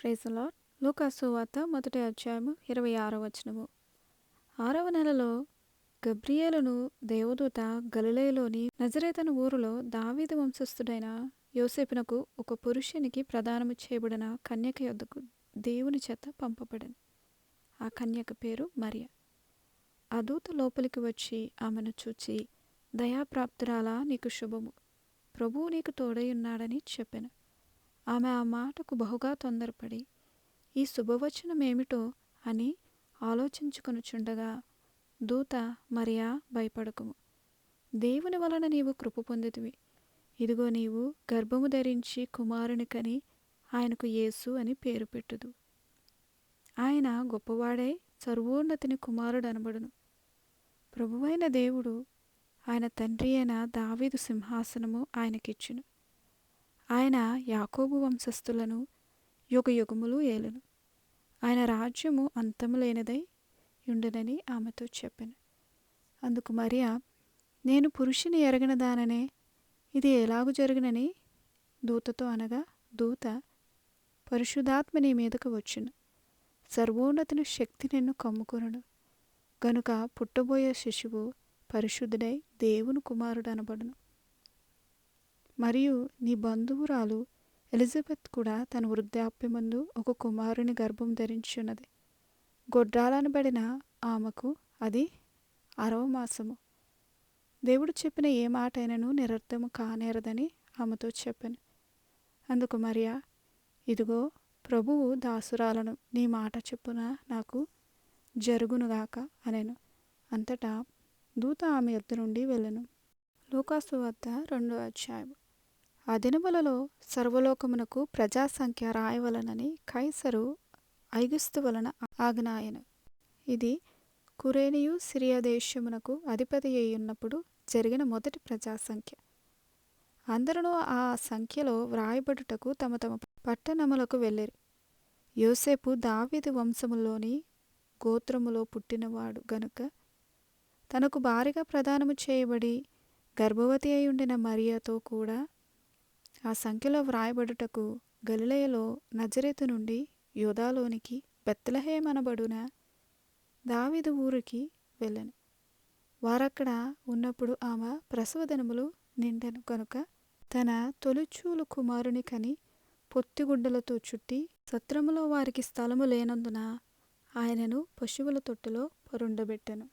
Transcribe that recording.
Praise the lord. లూకాసు సువార్త మొదటి అధ్యాయము 26వ వచనము. 6వ నెలలో గబ్రియేలును దేవదూత గలిలయలోని నజరేతను ఊరిలో దావీదు వంశస్థుడైన యోసేపునకు ఒక పురుషునికి ప్రదానము చేయబడిన కన్యక యొద్దకు దేవుని చేత పంపబడెను. ఆ కన్యక పేరు మరియ. ఆ దూత లోపలికి వచ్చి ఆమెను చూచి, దయాప్రాప్తురాలా, నీకు శుభము, ప్రభువు నీకు తోడై ఉన్నాడని చెప్పెను. ఆమె ఆ మాటకు బహుగా తొందరపడి ఈ శుభవచనమేమిటో అని ఆలోచించుకొనుచుండగా దూత, మరియా, భయపడకుము, దేవుని వలన నీవు కృప పొందితివి. ఇదిగో నీవు గర్భము ధరించి కుమారుని కని ఆయనకు యేసు అని పేరు పెట్టుదు. ఆయన గొప్పవాడై సర్వోన్నతిని కుమారుడు అనబడును. ప్రభువైన దేవుడు ఆయన తండ్రి అయిన దావీదు సింహాసనము ఆయనకిచ్చును. ఆయన యాకోబు వంశస్థులను యుగయుగములు ఏలును. ఆయన రాజ్యము అంతము లేనిదై ఉండునని ఆమెతో చెప్పెను. అందుకు మరియా, నేను పురుషుని ఎరగనదాననే, ఇది ఎలాగు జరుగునని దూతతో అనగా, దూత, పరిశుద్ధాత్మ నీ మీదకు వచ్చును, సర్వోన్నతుని శక్తి నిన్ను కమ్ముకొనును, గనుక పుట్టబోయే శిశువు పరిశుద్ధుడై దేవుని కుమారుడు అనబడును. మరియు నీ బంధువురాలు ఎలిజబెత్ కూడా తన వృద్ధాప్యమందు ఒక కుమారుని గర్భం ధరించున్నది. గొడ్రాలనబడిన ఆమెకు అది 6వ మాసము. దేవుడు చెప్పిన ఏ మాట అయినను నిరర్థము కానేరదని ఆమెతో చెప్పాను. అందుకు మరియా, ఇదిగో ప్రభువు దాసురాలను, నీ మాట చెప్పున నాకు జరుగునుగాక అనెను. అంతటా దూత ఆమె యొద్ద నుండి వెళ్ళెను. లూకాసు వార్త 2వ అధ్యాయము. ఆ దినములలో సర్వలోకమునకు ప్రజాసంఖ్య రాయవలనని కైసరు ఐగుస్తు వలన ఆజ్ఞాయను. ఇది కురేనియు సిరియా దేశమునకు అధిపతి అయ్యున్నప్పుడు జరిగిన మొదటి ప్రజాసంఖ్య. అందరూ ఆ సంఖ్యలో వ్రాయబడుటకు తమ తమ పట్టణములకు వెళ్ళిరి. యోసేపు దావీదు వంశములోని గోత్రములో పుట్టినవాడు గనుక తనకు భార్యగా ప్రదానము చేయబడి గర్భవతి అయి ఉండిన మరియతో కూడా ఆ సంఖ్యలో వ్రాయబడుటకు గలిలయలో నజరేతు నుండి యూదాలోనికి బెత్లెహేమనబడున దావీదు ఊరికి వెళ్ళెను. వారక్కడ ఉన్నప్పుడు ఆమె ప్రసవదినములు నిండెను గనుక తన తొలిచూలు కుమారుని కని పొత్తిగుడ్డలతో చుట్టి, సత్రములో వారికి స్థలము లేనందున ఆయనను పశువుల తొట్టులో పరుండబెట్టెను.